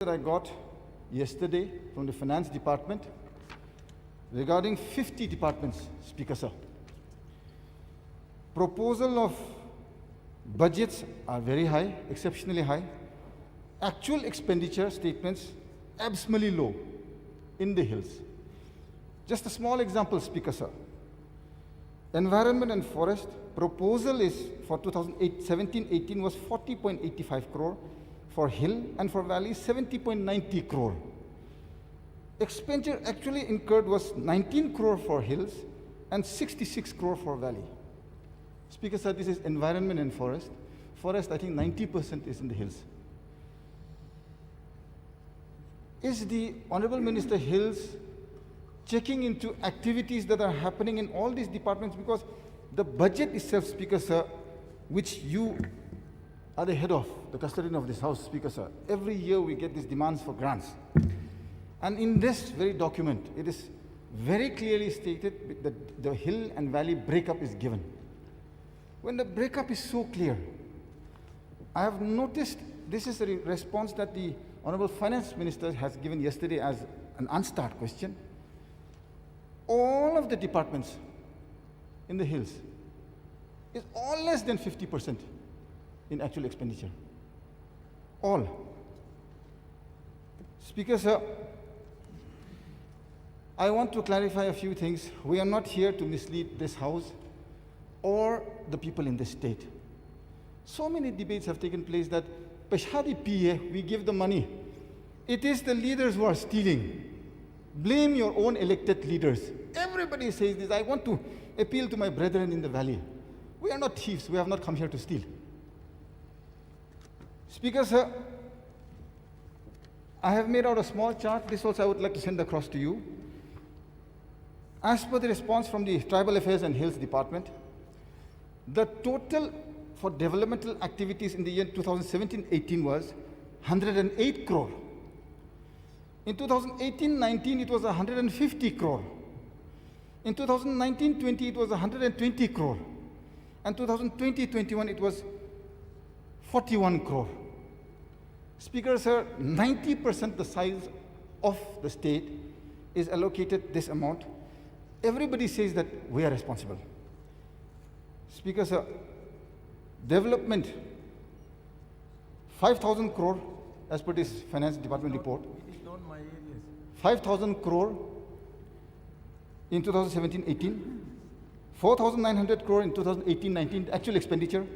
that I got yesterday from the finance department regarding 50 departments, Speaker Sir. Proposal of budgets are very high, exceptionally high. Actual expenditure statements abysmally low in the hills. Just a small example, Speaker Sir. Environment and forest proposal is for 2017-18 was 40.85 crore for hill, and for valley 70.90 crore. Expenditure actually incurred was 19 crore for hills and 66 crore for valley. Speaker Sir, this is environment and forest. Forest, I think 90% is in the hills. Is the Honorable Minister Hills checking into activities that are happening in all these departments? Because the budget itself, Speaker Sir, which you are the head of, the custodian of this house, Speaker Sir, every year we get these demands for grants. And in this very document, it is very clearly stated that the hill and valley breakup is given. When the breakup is so clear, I have noticed this is a response that the Honorable Finance Minister has given yesterday as an unstart question. All of the departments in the hills is all less than 50% in actual expenditure. All. Speaker Sir, I want to clarify a few things. We are not here to mislead this house or the people in this state. So many debates have taken place that Peshadi PA, we give the money. It is the leaders who are stealing. Blame your own elected leaders. Everybody says this. I want to appeal to my brethren in the valley. We are not thieves. We have not come here to steal. Speaker Sir, I have made out a small chart. This also I would like to send across to you. As per the response from the Tribal Affairs and Hills Department, the total for developmental activities in the year 2017-18 was 108 crore. In 2018-19, it was 150 crore. In 2019-20, it was 120 crore. And 2020-21, it was 41 crore. Speaker Sir, 90% the size of the state is allocated this amount. Everybody says that we are responsible. Speaker Sir, development, 5,000 crore as per this finance department report. It is not my areas. 5,000 crore in 2017-18, 4,900 crore in 2018-19, actual expenditure.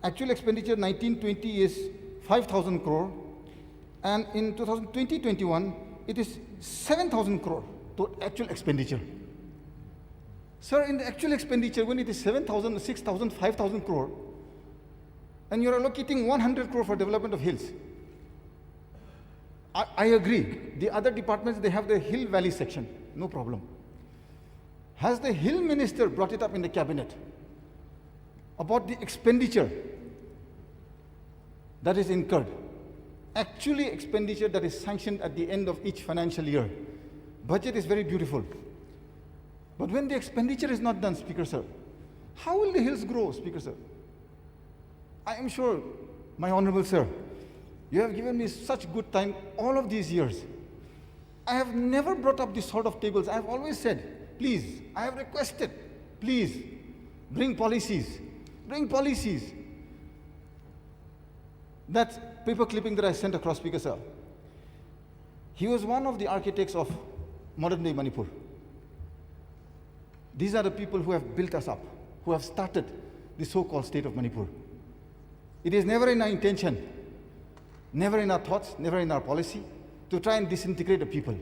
Actual expenditure 19-20 is 5,000 crore, and in 2020-21, it is 7,000 crore to actual expenditure. Sir, in the actual expenditure, when it is 7,000, 6,000, 5,000 crore, and you're allocating 100 crore for development of hills. I agree. The other departments, they have the hill valley section. No problem. Has the hill minister brought it up in the cabinet about the expenditure that is incurred? Actually, expenditure that is sanctioned at the end of each financial year. Budget is very beautiful. But when the expenditure is not done, Speaker Sir, how will the hills grow, Speaker Sir? I am sure, my Honorable Sir, you have given me such good time all of these years. I have never brought up this sort of tables. I have always said, please, I have requested, please, bring policies. Bring policies. That paper clipping that I sent across, Speaker Sir, he was one of the architects of modern-day Manipur. These are the people who have built us up, who have started the so-called state of Manipur. It is never in our intention, never in our thoughts, never in our policy, to try and disintegrate the people.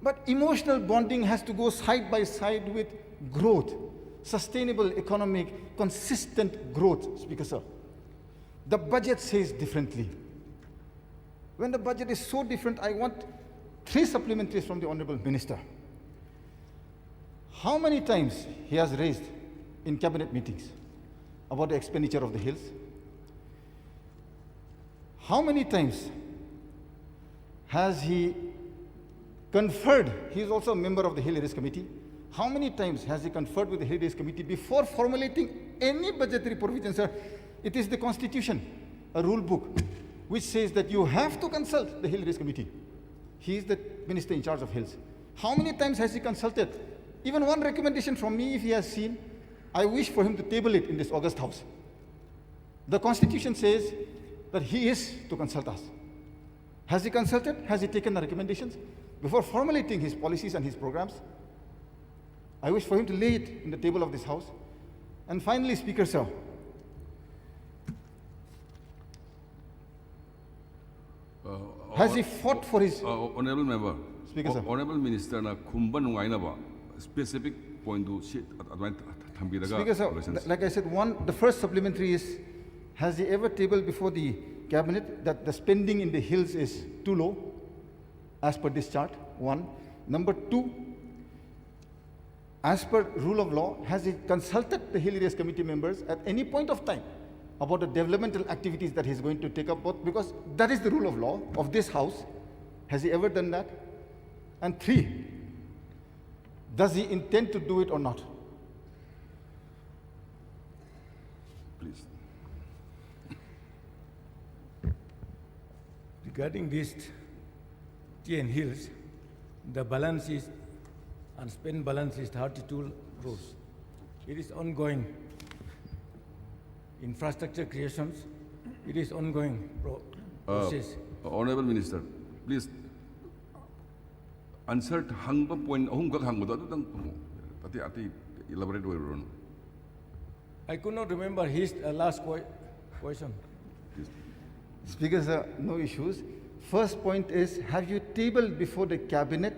But emotional bonding has to go side by side with growth, sustainable economic, consistent growth, Speaker Sir. The budget says differently. When the budget is so different, I want 3 supplementaries from the Honorable Minister. How many times he has raised in cabinet meetings about the expenditure of the hills? How many times has he conferred? He is also a member of the Hill Areas Committee. How many times has he conferred with the Hill Areas Committee before formulating any budgetary provision, sir? It is the Constitution, a rule book. which says that you have to consult the Hill Race Committee. He is the minister in charge of hills. How many times has he consulted? Even one recommendation from me, if he has seen, I wish for him to table it in this August House. The Constitution says that he is to consult us. Has he consulted? Has he taken the recommendations? Before formulating his policies and his programs, I wish for him to lay it in the table of this House. And finally, Speaker Sir, has he fought for his... Honorable Member, Speaker, sir. Honorable Minister na kumba nungainaba specific point to shit Speaker Sir, like I said, the first supplementary is, has he ever tabled before the Cabinet that the spending in the hills is too low as per this chart? One. Number two, as per rule of law, has he consulted the Hill Areas Committee members at any point of time about the developmental activities that he's going to take up, both because that is the rule of law of this House? Has he ever done that? And three, does he intend to do it or not? Please. Regarding this TN Hills, the balance is, unspent balance is 32 crores. It is ongoing. Infrastructure creations, it is ongoing process. Honorable Minister, please answer hangba point ahungkak hangba adu ati elaborate oi. I could not remember his last question. Speaker Sir, no issues. First point is, have you tabled before the Cabinet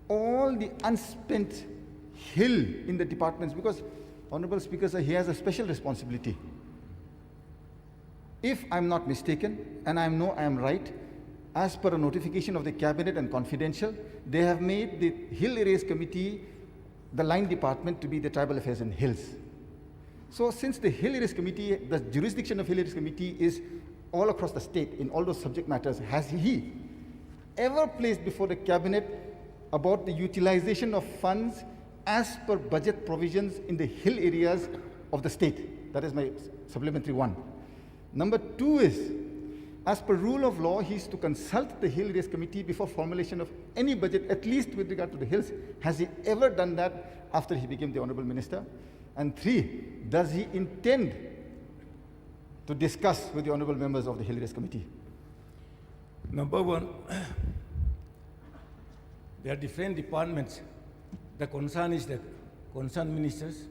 all the unspent hill in the departments? Because, Honorable Speaker Sir, he has a special responsibility. If I'm not mistaken, and I know I am right, as per a notification of the Cabinet and confidential, they have made the Hill Areas Committee, the line department, to be the Tribal Affairs and Hills. So since the Hill Areas Committee, the jurisdiction of Hill Areas Committee is all across the state in all those subject matters, has he ever placed before the Cabinet about the utilization of funds as per budget provisions in the hill areas of the state? That is my supplementary one. Number two is, as per rule of law, he is to consult the Hill Areas Committee before formulation of any budget, at least with regard to the hills. Has he ever done that after he became the Honorable Minister? And three, does he intend to discuss with the honorable members of the Hill Areas Committee? Number one, there are different departments. The concern is the concerned ministers.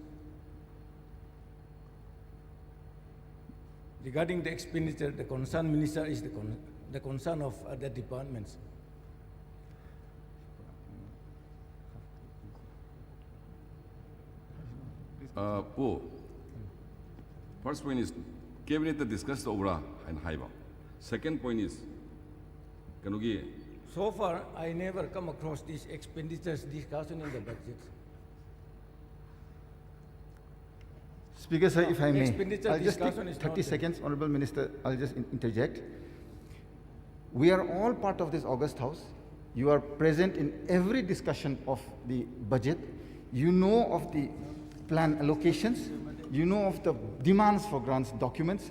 Regarding the expenditure, the concerned minister is the concern of other departments. First point is Cabinet discussed over and Haiba. Second point is Kanugi. So far, I never come across this expenditures discussion in the budget. Speaker Sir, if I may, Expenditure I'll just take discussion is 30 not seconds, Honorable Minister, I'll just interject. We are all part of this August House. You are present in every discussion of the budget. You know of the plan allocations. You know of the demands for grants documents.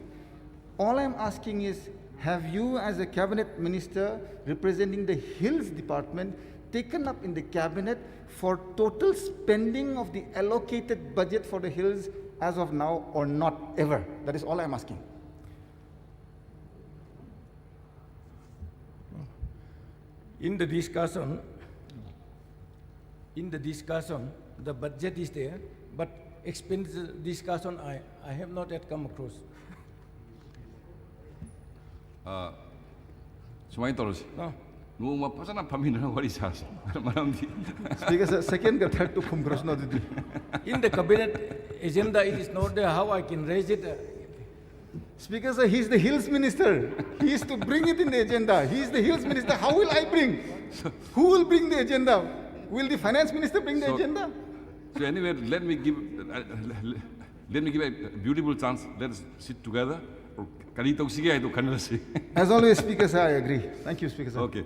All I'm asking is, have you as a Cabinet Minister representing the Hills Department taken up in the Cabinet for total spending of the allocated budget for the hills as of now, or not ever? That is all I'm asking. In the discussion, the budget is there, but expenditure discussion, I have not yet come across. Sumay Toros. No. No, mapasana pamina wari sas. Maramdi. Speaker Sir, second or third to Kumkrasna Didi. In the cabinet agenda, it is not there. How I can raise it? Speaker Sir, he is the Hills Minister. He is to bring it in the agenda. He is the Hills Minister. How will I bring? Who will bring the agenda? Will the Finance Minister bring the agenda? So anyway, let me give a beautiful chance. Let us sit together. As always, Speaker Sir, I agree. Thank you, Speaker Sir. Okay.